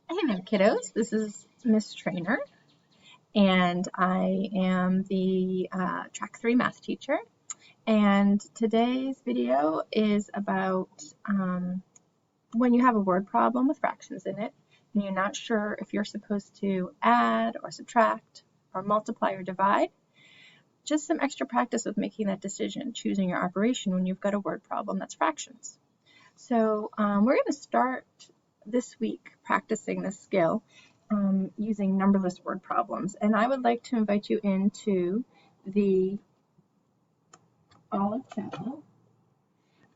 Hey there, kiddos. This is Miss Trainer, and I am the Track 3 math teacher. And today's video is about when you have a word problem with fractions in it, and you're not sure if you're supposed to add or subtract or multiply or divide. Just some extra practice with making that decision, choosing your operation when you've got a word problem that's fractions. So we're going to start this week practicing this skill using numberless word problems. And I would like to invite you into the Olive Chapel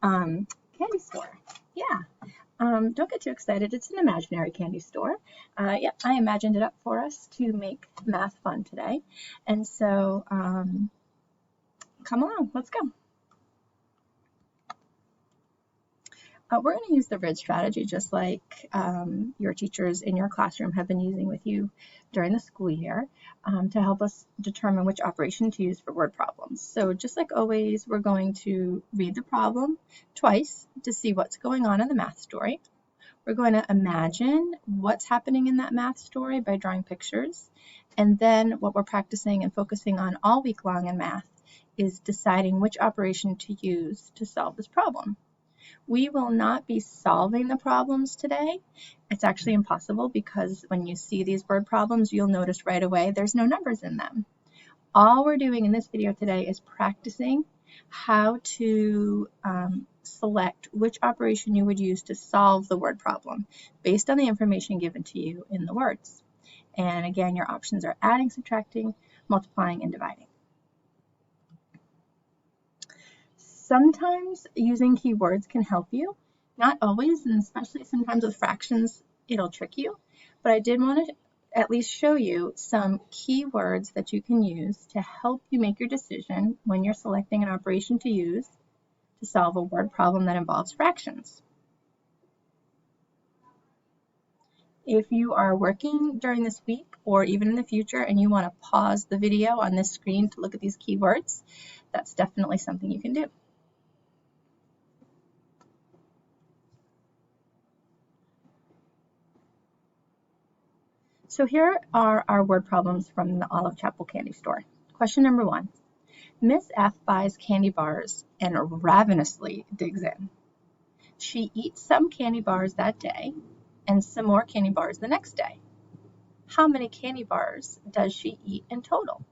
candy store. Yeah. Don't get too excited. It's an imaginary candy store. Yep, I imagined it up for us to make math fun today. And so come along, let's go. We're going to use the RID strategy just like your teachers in your classroom have been using with you during the school year to help us determine which operation to use for word problems. So just like always, we're going to read the problem twice to see what's going on in the math story. We're going to imagine what's happening in that math story by drawing pictures. And then what we're practicing and focusing on all week long in math is deciding which operation to use to solve this problem. We will not be solving the problems today. It's actually impossible because when you see these word problems, you'll notice right away there's no numbers in them. All we're doing in this video today is practicing how to select which operation you would use to solve the word problem based on the information given to you in the words. And again, your options are adding, subtracting, multiplying, and dividing. Sometimes using keywords can help you, not always, and especially sometimes with fractions, it'll trick you. But I did want to at least show you some keywords that you can use to help you make your decision when you're selecting an operation to use to solve a word problem that involves fractions. If you are working during this week or even in the future and you want to pause the video on this screen to look at these keywords, that's definitely something you can do. So here are our word problems from the Olive Chapel candy store. Question number 1. Miss F buys candy bars and ravenously digs in. She eats some candy bars that day and some more candy bars the next day. How many candy bars does she eat in total?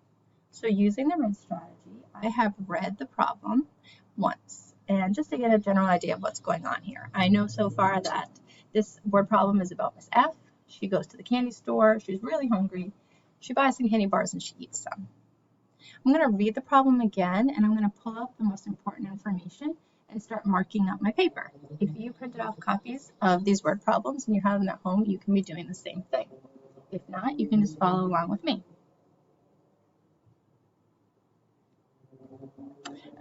So using the RID strategy, I have read the problem once. And just to get a general idea of what's going on here, I know so far that this word problem is about Miss F. She goes to the candy store, she's really hungry, she buys some candy bars and she eats some. I'm going to read the problem again and I'm going to pull up the most important information and start marking up my paper. If you printed off copies of these word problems and you have them at home, you can be doing the same thing. If not, you can just follow along with me.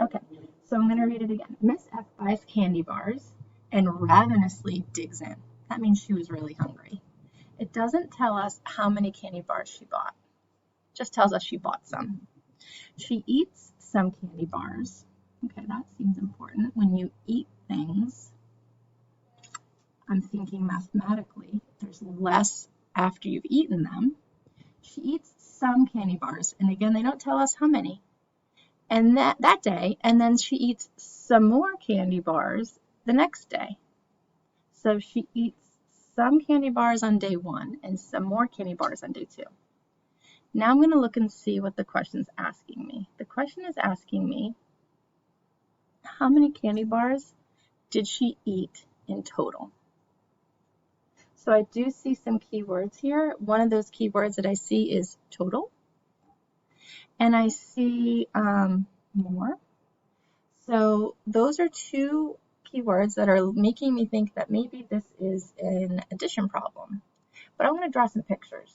Okay, so I'm going to read it again. Miss F buys candy bars and ravenously digs in. That means she was really hungry. It doesn't tell us how many candy bars she bought. It just tells us she bought some. She eats some candy bars. Okay, that seems important. When you eat things, I'm thinking mathematically, there's less after you've eaten them. She eats some candy bars, and again, they don't tell us how many. And that day, and then she eats some more candy bars the next day. So she eats some candy bars on day 1 and some more candy bars on day 2. Now I'm going to look and see what the question's asking me. The question is asking me, how many candy bars did she eat in total? So I do see some keywords here. One of those keywords that I see is total. And I see more. So those are two keywords that are making me think that maybe this is an addition problem. But I'm going to draw some pictures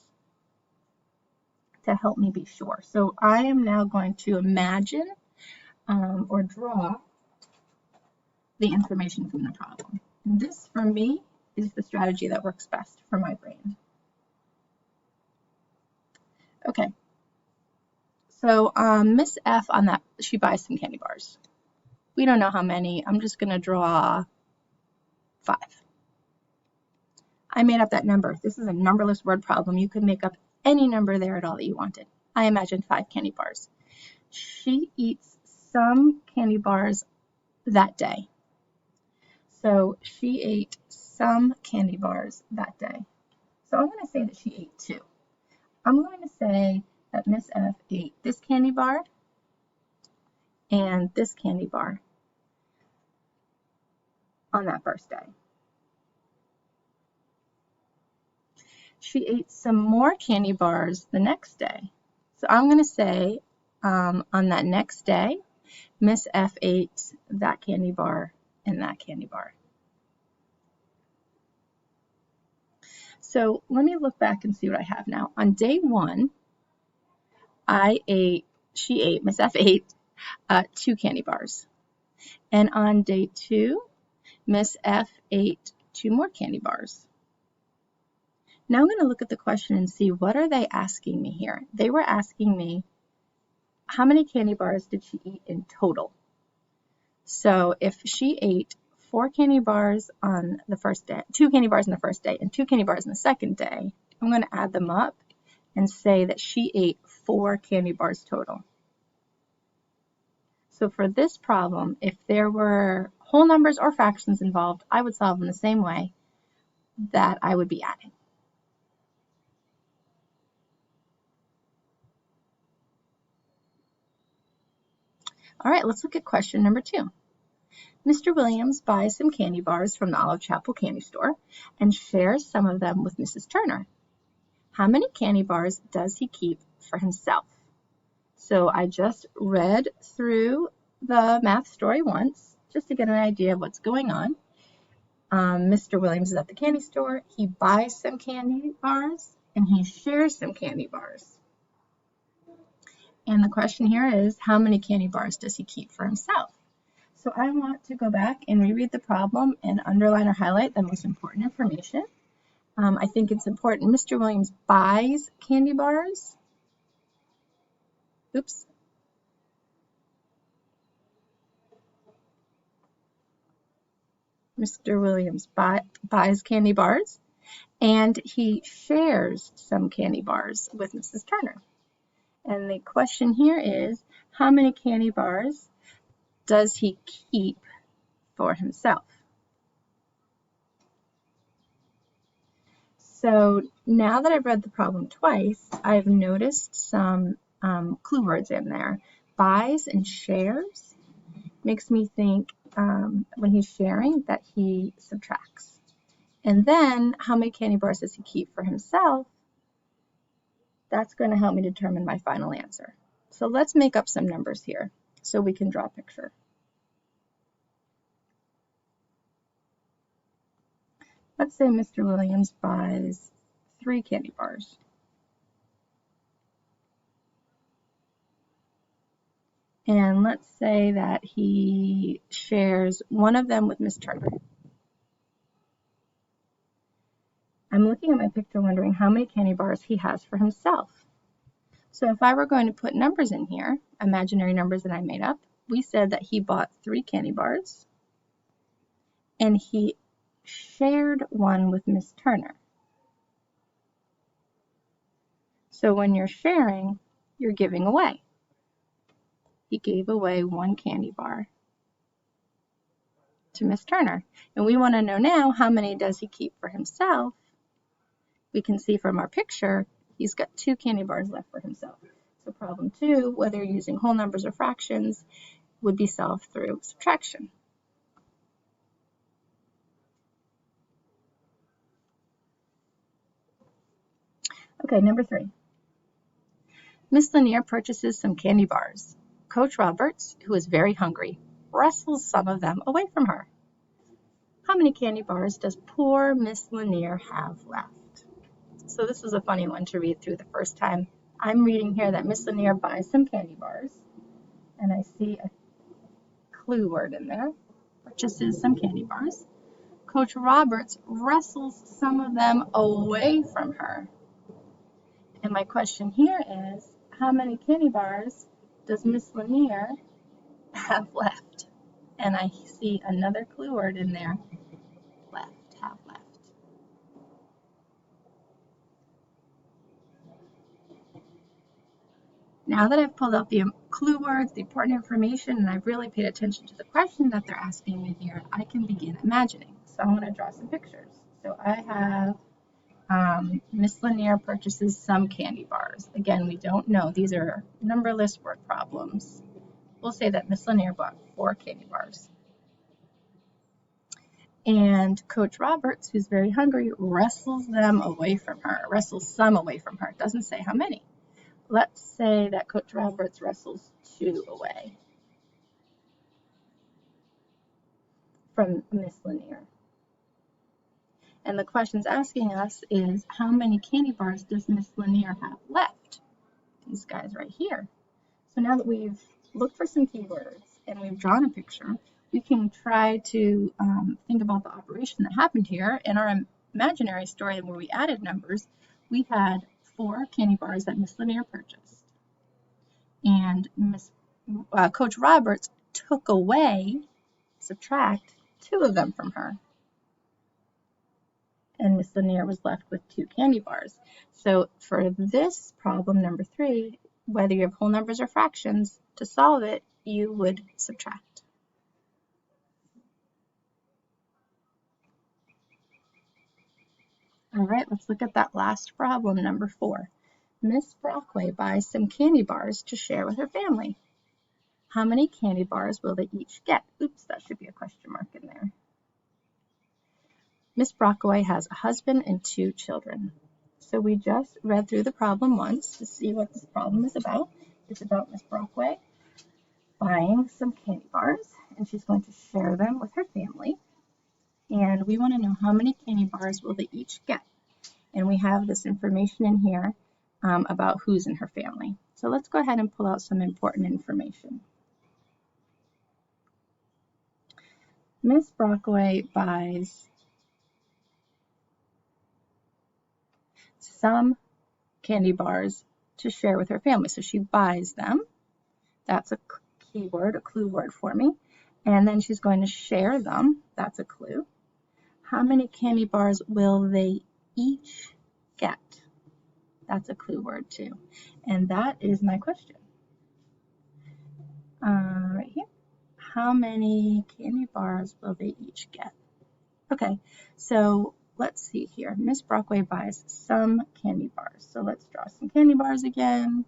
to help me be sure. So I am now going to imagine or draw the information from the problem. And this, for me, is the strategy that works best for my brain. Okay. So Miss F on that, she buys some candy bars. We don't know how many. I'm just going to draw 5. I made up that number. This is a numberless word problem. You could make up any number there at all that you wanted. I imagined 5 candy bars. She eats some candy bars that day. So she ate some candy bars that day. So I'm going to say that she ate 2. I'm going to say that Miss F ate this candy bar and this candy bar on that first day. She ate some more candy bars the next day. So I'm going to say on that next day, Miss F ate that candy bar and that candy bar. So let me look back and see what I have now. On day 1, Miss F ate 2 candy bars. And on day 2, Miss F ate 2 more candy bars. Now I'm going to look at the question and see what are they asking me here. They were asking me how many candy bars did she eat in total. So if she ate 4 candy bars on the first day, 2 candy bars on the first day, and 2 candy bars on the second day, I'm going to add them up and say that she ate 4 candy bars total. So for this problem, if there were whole numbers or fractions involved, I would solve them the same way that I would be adding. All right, let's look at question number 2. Mr. Williams buys some candy bars from the Olive Chapel candy store and shares some of them with Mrs. Turner. How many candy bars does he keep for himself? So I just read through the math story once just to get an idea of what's going on. Mr. Williams is at the candy store. He buys some candy bars and he shares some candy bars. And the question here is, how many candy bars does he keep for himself? So I want to go back and reread the problem and underline or highlight the most important information. I think it's important. Mr. Williams buys candy bars. Oops. Mr. Williams buys candy bars, and he shares some candy bars with Mrs. Turner. And the question here is, how many candy bars does he keep for himself? So now that I've read the problem twice, I've noticed some clue words in there. Buys and shares makes me think when he's sharing that he subtracts. And then how many candy bars does he keep for himself? That's going to help me determine my final answer. So let's make up some numbers here so we can draw a picture. Let's say Mr. Williams buys 3 candy bars. And let's say that he shares one of them with Miss Turner. I'm looking at my picture wondering how many candy bars he has for himself. So if I were going to put numbers in here, imaginary numbers that I made up, we said that he bought 3 candy bars and he shared one with Miss Turner. So when you're sharing, you're giving away. He gave away 1 candy bar to Miss Turner. And we want to know now, how many does he keep for himself? We can see from our picture, he's got 2 candy bars left for himself. So problem 2, whether you're using whole numbers or fractions, would be solved through subtraction. Okay, number 3. Miss Lanier purchases some candy bars. Coach Roberts, who is very hungry, wrestles some of them away from her. How many candy bars does poor Miss Lanier have left? So this is a funny one to read through the first time. I'm reading here that Miss Lanier buys some candy bars, and I see a clue word in there. Purchases some candy bars. Coach Roberts wrestles some of them away from her. And my question here is, how many candy bars does Miss Lanier have left? And I see another clue word in there. Left, have left. Now that I've pulled out the clue words, the important information, and I've really paid attention to the question that they're asking me here, I can begin imagining. So I'm going to draw some pictures. So I have Miss Lanier purchases some candy bars. Again, we don't know. These are numberless word problems. We'll say that Miss Lanier bought 4 candy bars. And Coach Roberts, who's very hungry, wrestles some away from her. It doesn't say how many. Let's say that Coach Roberts wrestles 2 away from Miss Lanier. And the question's asking us is, how many candy bars does Miss Lanier have left? These guys right here. So now that we've looked for some keywords and we've drawn a picture, we can try to think about the operation that happened here. In our imaginary story where we added numbers, we had 4 candy bars that Miss Lanier purchased. And Coach Roberts took away, subtract, 2 of them from her. And Miss Lanier was left with 2 candy bars. So for this problem, number 3, whether you have whole numbers or fractions, to solve it, you would subtract. All right, let's look at that last problem, number 4. Miss Brockway buys some candy bars to share with her family. How many candy bars will they each get? Oops, that should be a question mark in there. Miss Brockway has a husband and 2 children. So we just read through the problem once to see what this problem is about. It's about Miss Brockway buying some candy bars, and she's going to share them with her family. And we want to know how many candy bars will they each get. And we have this information in here about who's in her family. So let's go ahead and pull out some important information. Miss Brockway buys some candy bars to share with her family. So she buys them. That's a keyword, a clue word for me. And then she's going to share them. That's a clue. How many candy bars will they each get? That's a clue word too. And that is my question. Right here. How many candy bars will they each get? Okay, so let's see here. Miss Brockway buys some candy bars. So let's draw some candy bars again.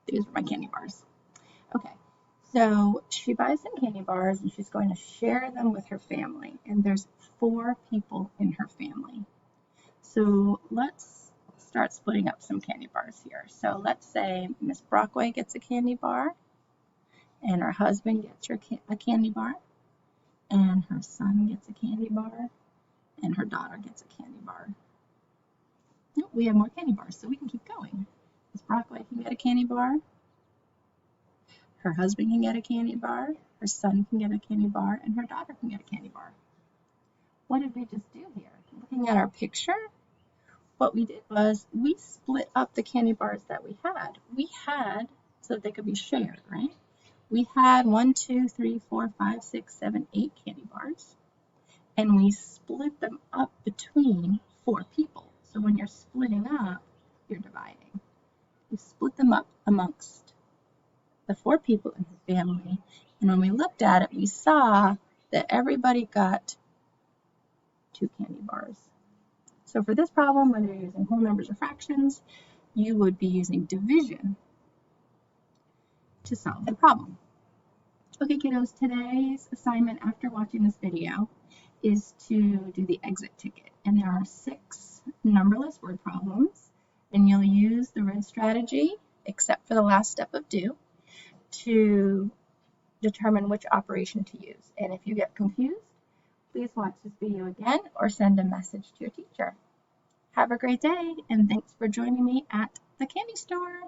These are my candy bars. Okay, so she buys some candy bars and she's going to share them with her family. And there's 4 people in her family. So let's start splitting up some candy bars here. So let's say Miss Brockway gets a candy bar, and her husband gets a candy bar, and her son gets a candy bar, and her daughter gets a candy bar. Oh, we have more candy bars, so we can keep going. Miss Brockway can get a candy bar, her husband can get a candy bar, her son can get a candy bar, and her daughter can get a candy bar. What did we just do here? Looking at our picture, what we did was we split up the candy bars that we had. We had, so that they could be shared, right? We had 1, 2, 3, 4, 5, 6, 7, 8 candy bars. And we split them up between 4 people. So when you're splitting up, you're dividing. You split them up amongst the 4 people in her family. And when we looked at it, we saw that everybody got 2 candy bars. So for this problem, whether you're using whole numbers or fractions, you would be using division to solve the problem. Okay, kiddos, today's assignment after watching this video is to do the exit ticket. And there are 6 numberless word problems. And you'll use the red strategy, except for the last step of do, to determine which operation to use. And if you get confused, please watch this video again or send a message to your teacher. Have a great day, and thanks for joining me at the candy store.